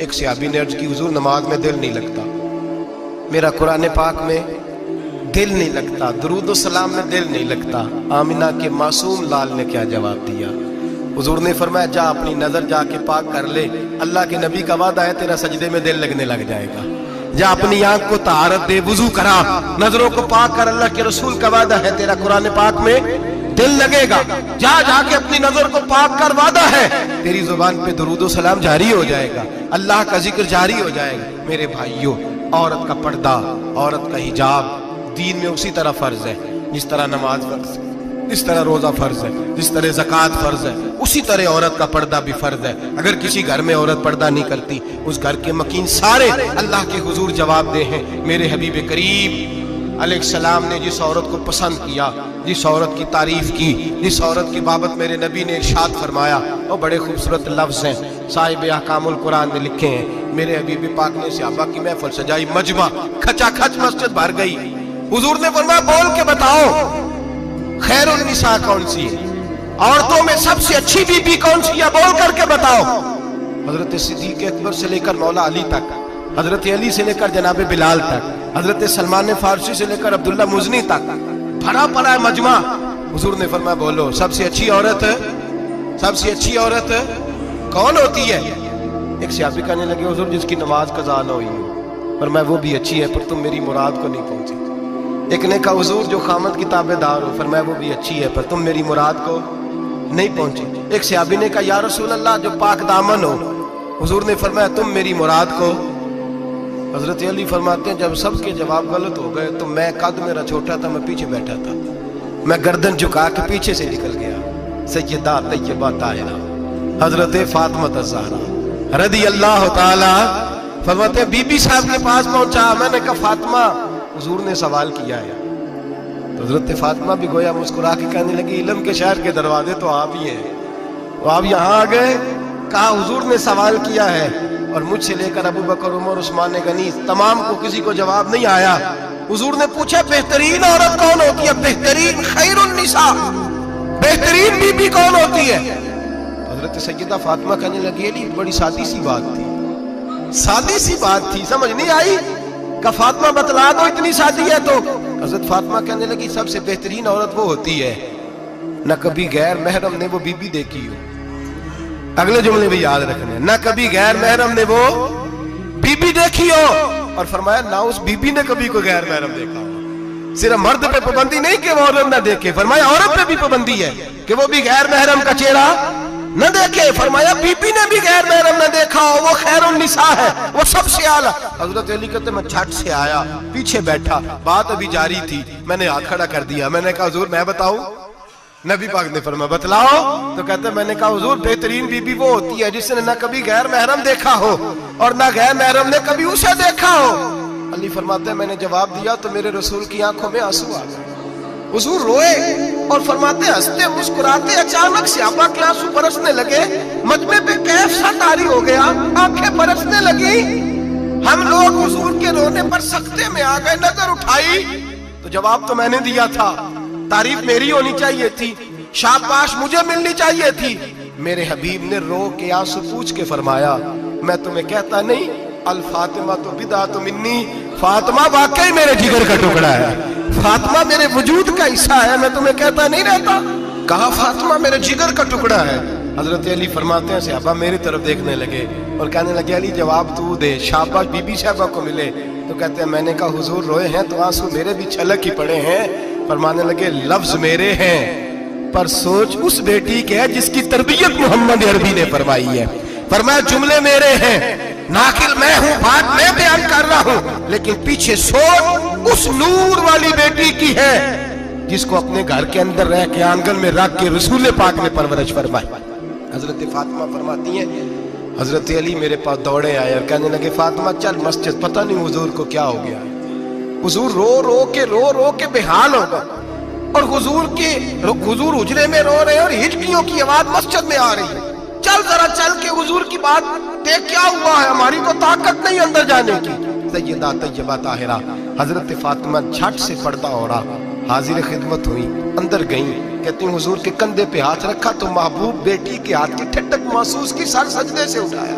ایک صحابی نے عرض کی حضور نماز میں دل نہیں لگتا، میرا قرآن پاک میں دل نہیں لگتا، درود و سلام میں دل نہیں لگتا۔ آمنہ کے معصوم لال نے کیا جواب دیا؟ حضور نے فرمایا جا اپنی نظر جا کے پاک کر لے، اللہ کے نبی کا وعدہ ہے تیرا سجدے میں دل لگنے لگ جائے گا۔ جا اپنی آنکھ کو طہارت دے، وضو کرا، نظروں کو پاک کر، اللہ کے رسول کا وعدہ ہے تیرا قرآن پاک میں دل لگے گا۔ جا کے اپنی نظر کو پاک کر، وعدہ ہے تیری زبان پہ درود و سلام جاری ہو جائے گا، اللہ کا ذکر جاری ہو جائے گا۔ میرے بھائیوں، عورت کا پردہ، عورت کا حجاب دین میں اسی طرح فرض ہے جس طرح نماز فرض ہے، جس طرح روزہ فرض ہے، جس طرح زکوٰۃ فرض ہے، اسی طرح عورت کا پردہ بھی فرض ہے۔ اگر کسی گھر میں عورت پردہ نہیں کرتی، اس گھر کے مکین سارے اللہ کے حضور جواب دے ہیں۔ میرے حبیب کریم علیہ السلام نے جس عورت کو پسند کیا، جس عورت کی تعریف کی، جس عورت کی بابت میرے نبی نے ارشاد فرمایا، وہ بڑے خوبصورت لفظ ہیں، صاحب احکام القرآن میں لکھے ہیں۔ میرے حبیب پاک نے صحابہ کی محفل سجائی، مجمع کھچا کھچ مسجد بھر گئی۔ حضور نے فرمایا بول کے بتاؤ خیر النساء کون سی ہے، عورتوں میں سب سے اچھی بی بی کون سی ہے، بول کر کے بتاؤ۔ حضرت صدیق اکبر سے لے کر مولا علی تک، حضرت علی سے لے کر جناب بلال تک، حضرت سلمان فارسی سے لے کر عبداللہ مزنی تک بھرا پڑا ہے مجمع۔ حضور نے فرمایا بولو سب سے اچھی عورت، سب سے اچھی عورت کون ہوتی ہے؟ ایک صحابی کہنے لگے حضور جس کی نماز قضا نہ ہوئی ہو، فرمایا وہ بھی اچھی ہے پر تم میری مراد کو نہیں پہنچی۔ ایک نے کہا حضور جو خامد کی تابع دار ہو، فرمایا وہ بھی اچھی ہے پر تم میری مراد کو نہیں پہنچی۔ ایک صحابی نے کہا یا رسول اللہ جو پاک دامن ہو، حضور نے فرمایا تم میری مراد کو۔ حضرت علی فرماتے ہیں جب سب کے جواب غلط ہو گئے تو میں، قد میرا چھوٹا تھا، میں پیچھے بیٹھا تھا، میں گردن جھکا کے پیچھے سے نکل گیا۔ سیدہ طیبہ طاہرہ حضرت فاطمہ الزہرا رضی اللہ تعالی فرماتے ہیں بی بی صاحب کے پاس پہنچا، میں نے کہا فاطمہ حضور نے سوال کیا ہے۔ تو حضرت فاطمہ بھی گویا مسکرا کے کہنے لگی علم کے شہر کے دروازے تو آپ ہی ہیں، تو آپ یہاں آ گئے۔ کہا حضور نے سوال کیا ہے اور مجھ سے لے کر ابو بکر، عمر، عثمان غنی تمام کو کسی کو جواب نہیں آیا۔ حضور نے پوچھا بہترین عورت کون ہوتی ہے، بہترین خیر النساء، بہترین بی بی کون ہوتی ہے؟ حضرت سیدہ فاطمہ کہنے لگی علی بڑی سادی سی بات تھی، سادی سی بات تھی، سمجھ نہیں آئی؟ کہ فاطمہ بتلا دو اتنی سادی ہے تو۔ حضرت فاطمہ کہنے لگی سب سے بہترین عورت وہ ہوتی ہے نہ کبھی غیر محرم نے وہ بی بی دیکھی ہو، اگلے جملے بھی یاد رکھنے، نہ کبھی غیر محرم نے وہ بی بی دیکھی ہو، اور فرمایا نہ اس بی بی نے کبھی کوئی غیر محرم دیکھا ہو۔ صرف مرد پہ پابندی نہیں کہ وہ عورت نہ دیکھے، فرمایا عورت پہ بھی پابندی ہے کہ وہ بھی غیر محرم کا چہرہ نہ دیکھے، فرمایا بی بی نے بھی غیر محرم نہ دیکھا ہو، وہ خیر النساء ہے، وہ سب سے اعلیٰ۔ حضرت علی کہتے میں جھٹ سے آیا، پیچھے بیٹھا، بات ابھی جاری تھی، میں نے ہاتھ کھڑا کر دیا، میں نے کہا حضور میں بتاؤں؟ نبی پاک نے فرمایا بتلاؤ۔ تو کہتے میں نے کہا حضور بہترین بی بی وہ ہوتی ہے جس نے نہ کبھی غیر محرم دیکھا ہو اور نہ غیر محرم نے کبھی اسے دیکھا ہو۔ علی فرماتے ہیں میں نے جواب دیا تو میرے رسول کی آنکھوں میں آنسو آ گئے، حضور روئے اور فرماتے ہنستے مسکراتے اچانک سے صحابہ کے آنسو برسنے لگے، مجمع پہ کیف سا طاری ہو گیا، آنکھیں برسنے لگی۔ ہم لوگ حضور کے رونے پر سکتے میں آ گئے، نظر اٹھائی تو جواب تو میں نے دیا تھا، تعریف میری ہونی چاہیے تھی، شاباش مجھے ملنی چاہیے تھی۔ میرے حبیب نے رو کے آنسو پوچھ کے فرمایا میں تمہیں کہتا نہیں الفاطمہ تو بدعۃ منی، فاطمہ واقعی میرے جگر کا ٹکڑا ہے، فاطمہ میرے وجود کا حصہ ہے، میں تمہیں کہتا نہیں رہتا؟ کہا فاطمہ میرے جگر کا ٹکڑا ہے۔ حضرت علی فرماتے ہیں صحابہ میری طرف دیکھنے لگے اور کہنے لگے علی جواب تو دے، شاباش بی بی صاحبہ کو ملے۔ تو کہتے ہیں میں نے کہا حضور روئے ہیں تو آنسو میرے بھی چھلک ہی پڑے ہیں۔ فرمانے لگے لفظ میرے ہیں پر سوچ اس بیٹی کے ہے جس کی تربیت محمد عربی نے فرمائی ہے۔ فرمایا جملے میرے ہیں، ناقل میں ہوں، بات میں بیان کر رہا ہوں، لیکن پیچھے سوچ اس نور والی بیٹی کی ہے جس کو اپنے گھر کے اندر رہ کے آنگن میں رکھ کے رسول پاک نے پرورش فرمائی۔ حضرت فاطمہ فرماتی ہیں حضرت علی میرے پاس دوڑے آئے اور کہنے لگے فاطمہ چل مسجد، پتہ نہیں حضور کو کیا ہو گیا۔ حضور رو کے بحال ہو گئے اور حضور حجرے میں رو رہے ہیں اور ہچکیوں کی آواز مسجد میں آ رہی ہے، چل ذرا چل کے حضور کی بات دیکھ کیا ہوا ہے، ہماری تو طاقت نہیں اندر جانے کی۔ سیدہ طیبہ طاہرہ حضرت فاطمہ جھٹ سے پردہ اوڑھا، حاضر خدمت ہوئی، اندر گئیں، کہتی ہیں حضور کے کندھے پہ ہاتھ رکھا تو محبوب بیٹی کے ہاتھ کی ٹھنڈک محسوس کی، سر سجدے سے اٹھایا،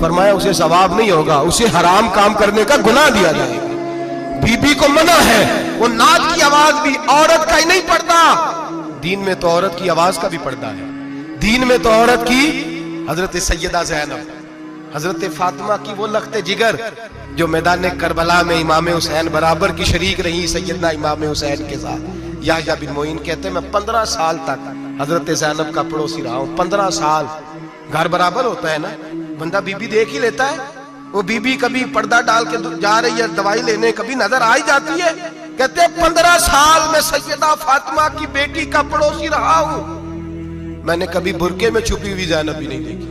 فرمایا اسے ثواب نہیں ہوگا, اسے حرام کام کرنے کا گناہ دیا جائے گا. بی کو منع ہے, وہ نعت کی آواز بھی عورت کا ہی نہیں پڑتا, دین میں تو عورت کی آواز کا بھی پڑتا ہے. دین میں تو عورت کی, حضرت سیدہ زینب, حضرت فاطمہ کی وہ لخت جگر جو میدان کربلا میں امام حسین برابر کی شریک رہی سیدنا امام حسین کے ساتھ. یحییٰ بن معین کہتے ہیں میں 15 سال تک حضرت زینب کا پڑوسی رہا ہوں. 15 سال. گھر برابر ہوتا ہے نا, بندہ بی بی دیکھ ہی لیتا ہے. وہ بی بی کبھی پردہ ڈال کے جا رہی ہے دوائی لینے, کبھی نظر آ ہی جاتی ہے. کہتے ہیں 15 سال میں سیدہ فاطمہ کی بیٹی کا پڑوسی رہا ہوں, میں نے کبھی برقعے میں چھپی ہوئی زینب بھی نہیں دیکھی.